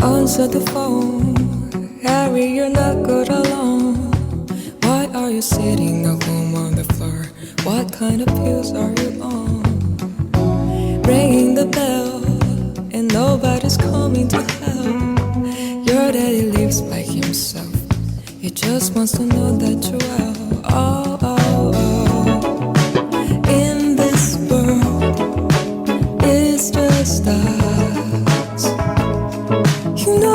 Answer the phone, Harry, you're not good alone. Why are you sitting at home on the floor? What kind of pills are you on? Ringing the bell, and nobody's coming to help. Your daddy lives by himself. He just wants to know that you're well. Oh, oh, oh. In this world, it's just us. You know